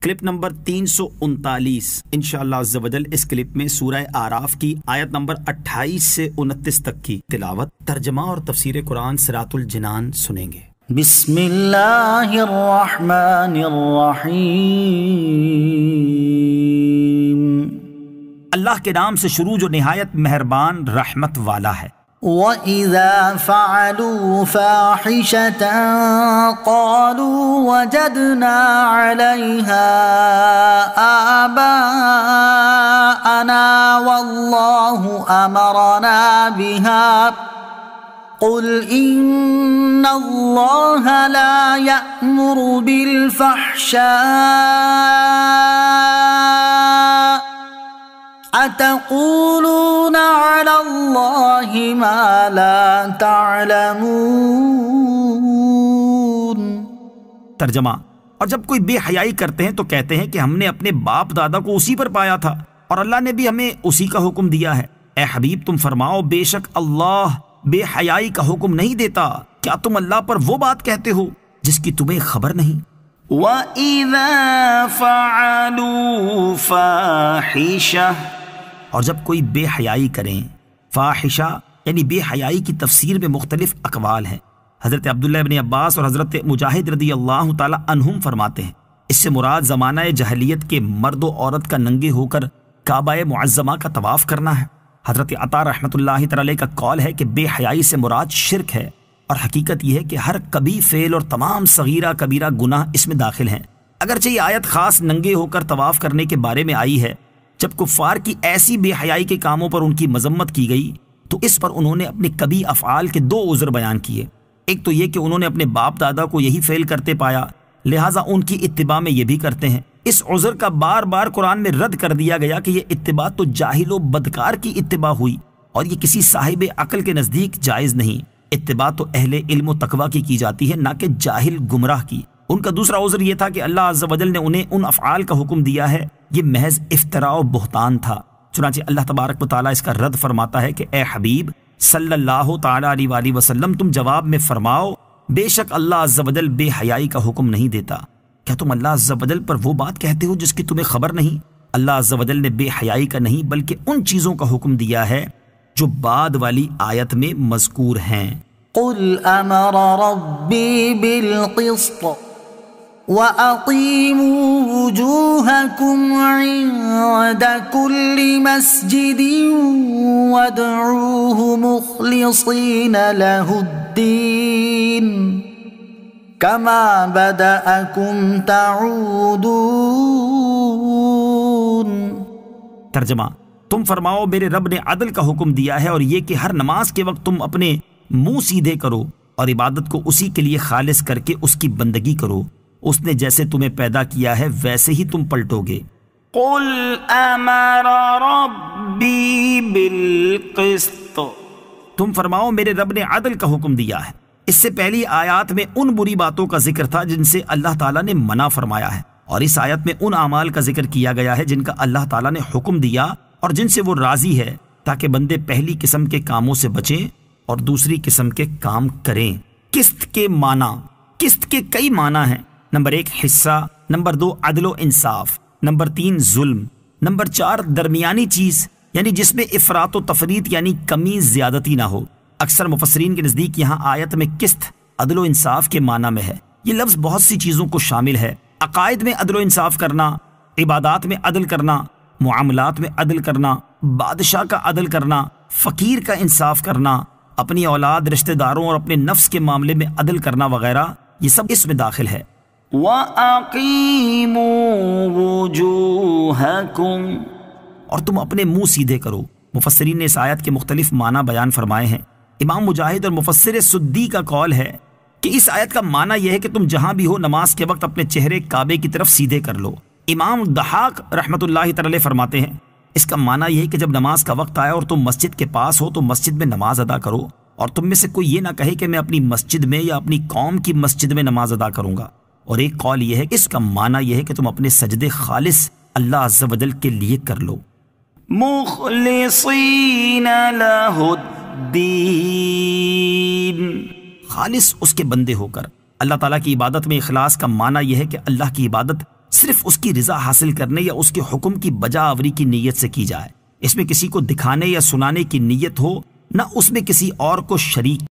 Clip number 339 انشاءاللہ عز و جل اس کلپ میں سورہ اعراف کی آیت نمبر 28 سے 29 تک کی تلاوت، ترجمہ اور تفسیر قرآن صراط الجنان سنیں گے۔ بسم اللہ الرحمن الرحیم، اللہ کے نام سے شروع جو نہایت مہربان رحمت والا ہے۔ وَإِذَا فَعَلُوا فَاحِشَةً قَالُوا وَجَدْنَا عَلَيْهَا آبَاءَنَا وَاللَّهُ أَمَرَنَا بِهَا قُلْ إِنَّ اللَّهَ لَا يَأْمُرُ بِالْفَحْشَاءِ أَتَقُولُونَ عَلَى اللَّهِ مَا لَا تَعْلَمُونَ۔ ترجمہ، اور جب کوئی بے حیائی کرتے ہیں تو کہتے ہیں کہ ہم نے اپنے باپ دادا کو اسی پر پایا تھا اور اللہ نے بھی ہمیں اسی کا حکم دیا ہے۔ اے حبیب تم فرماؤ بے شک اللہ بے حیائی کا حکم نہیں دیتا، کیا تم اللہ پر وہ بات کہتے ہو جس کی تمہیں خبر نہیں؟ وَإِذَا فَعَلُوا فَاحِشَةً، اور جب کوئی بے حیائی کریں، فاحشہ یعنی بے حیائی کی تفسیر میں مختلف اقوال ہیں۔ حضرت عبداللہ ابن عباس اور حضرت مجاہد رضی اللہ تعالی عنہم فرماتے ہیں اس سے مراد زمانہ جاہلیت کے مرد و عورت کا ننگے ہو کر کعبہ معظمہ کا طواف کرنا ہے۔ حضرت عطا رحمۃ اللہ تعالی کا قول ہے کہ بے حیائی سے مراد شرک ہے، اور حقیقت یہ ہے کہ ہر کبھی فعل اور تمام صغیرہ کبیرہ گناہ اس میں داخل ہیں۔ اگرچہ یہ آیت خاص ننگے ہو کر طواف کرنے کے بارے میں آئی ہے، جب کفار کی ایسی بے حیائی کے کاموں پر ان کی مذمت کی گئی تو اس پر انہوں نے اپنے کبھی افعال کے دو عذر بیان کیے۔ ایک تو یہ کہ انہوں نے اپنے باپ دادا کو یہی فعل کرتے پایا، لہٰذا ان کی اتباع میں یہ بھی کرتے ہیں۔ اس عذر کا بار بار قرآن میں رد کر دیا گیا کہ یہ اتباع تو جاہل و بدکار کی اتباع ہوئی اور یہ کسی صاحب عقل کے نزدیک جائز نہیں۔ اتباع تو اہل علم و تقوی کی جاتی ہے، نہ کہ جاہل گمراہ کی۔ ان کا دوسرا عذر یہ تھا کہ اللہ عز و جل نے انہیں ان افعال کا حکم دیا ہے، یہ محض افتراء و بہتان تھا۔ چنانچہ اللہ تبارک و تعالیٰ اس کا رد فرماتا ہے کہ اے حبیب صلی اللہ تعالیٰ علیہ وآلہ وسلم تم جواب میں فرماؤ بے شک اللہ عز و جل بے حیائی کا حکم نہیں دیتا، کیا تم اللہ عز و جل پر وہ بات کہتے ہو جس کی تمہیں خبر نہیں؟ اللہ عز و جل نے بے حیائی کا نہیں بلکہ ان چیزوں کا حکم دیا ہے جو بعد والی آیت میں مذکور ہیں۔ قُلْ أَمَرَ رَبِّي بِالْقِسْطِ وَأَقِيمُوا وُجُوهَكُمْ عِندَ كُلِّ مَسْجِدٍ وَادْعُوهُ مُخْلِصِينَ لَهُ الدِّينَ كَمَا بَدَأَكُمْ تَعُودُونَ۔ ترجمہ، تم فرماؤ میرے رب نے عدل کا حکم دیا ہے اور یہ کہ ہر نماز کے وقت تم اپنے منہ سیدھے کرو اور عبادت کو اسی کے لیے خالص کر کے اس کی بندگی کرو، اس نے جیسے تمہیں پیدا کیا ہے ویسے ہی تم پلٹو گے۔ قُلْ أَمَرَ رَبِّي بِالْقِسْطِ، تم فرماؤ میرے رب نے عدل کا حکم دیا ہے۔ اس سے پہلی آیات میں ان بری باتوں کا ذکر تھا جن سے اللہ تعالیٰ نے منع فرمایا ہے، اور اس آیت میں ان اعمال کا ذکر کیا گیا ہے جن کا اللہ تعالیٰ نے حکم دیا اور جن سے وہ راضی ہے، تاکہ بندے پہلی قسم کے کاموں سے بچیں اور دوسری قسم کے کام کریں۔ قسط کے معنی، قسط کے کئی معنی ہیں۔ نمبر 1 حصہ، نمبر 2 عدل و انصاف، نمبر 3 ظلم، نمبر 4 درمیانی چیز یعنی جس میں افراط و تفریط یعنی کمی زیادتی نہ ہو۔ اکثر مفسرین کے نزدیک یہاں آیت میں قسط عدل و انصاف کے معنی میں ہے۔ یہ لفظ بہت سی چیزوں کو شامل ہے، عقائد میں عدل و انصاف کرنا، عبادات میں عدل کرنا، معاملات میں عدل کرنا، بادشاہ کا عدل کرنا، فقیر کا انصاف کرنا، اپنی اولاد، رشتہ داروں اور اپنے نفس کے معاملے میں عدل کرنا وغیرہ، یہ سب اس میں داخل ہے۔ وَأَقِيمُوا وُجُوهَكُمْ، اور تم اپنے منہ سیدھے کرو۔ مفسرین نے اس آیت کے مختلف معنی بیان فرمائے ہیں۔ امام مجاہد اور مفسر سدی کا قول ہے کہ اس آیت کا معنی یہ ہے کہ تم جہاں بھی ہو نماز کے وقت اپنے چہرے کعبے کی طرف سیدھے کر لو۔ امام ضحاک رحمۃ اللہ تعالی فرماتے ہیں اس کا معنی یہ ہے کہ جب نماز کا وقت آئے اور تم مسجد کے پاس ہو تو مسجد میں نماز ادا کرو، اور تم میں سے کوئی یہ نہ کہے کہ میں اپنی مسجد میں یا اپنی قوم کی مسجد میں نماز ادا کروں گا۔ اور ایک قول یہ ہے کہ اس کا معنی یہ ہے کہ تم اپنے سجدے خالص اللہ عز و جل کے لیے کر لو۔ مخلصین لہ الدین، خالص اس کے بندے ہو کر۔ اللہ تعالیٰ کی عبادت میں اخلاص کا معنی یہ ہے کہ اللہ کی عبادت صرف اس کی رضا حاصل کرنے یا اس کے حکم کی بجا آوری کی نیت سے کی جائے، اس میں کسی کو دکھانے یا سنانے کی نیت ہو، نہ اس میں کسی اور کو شریک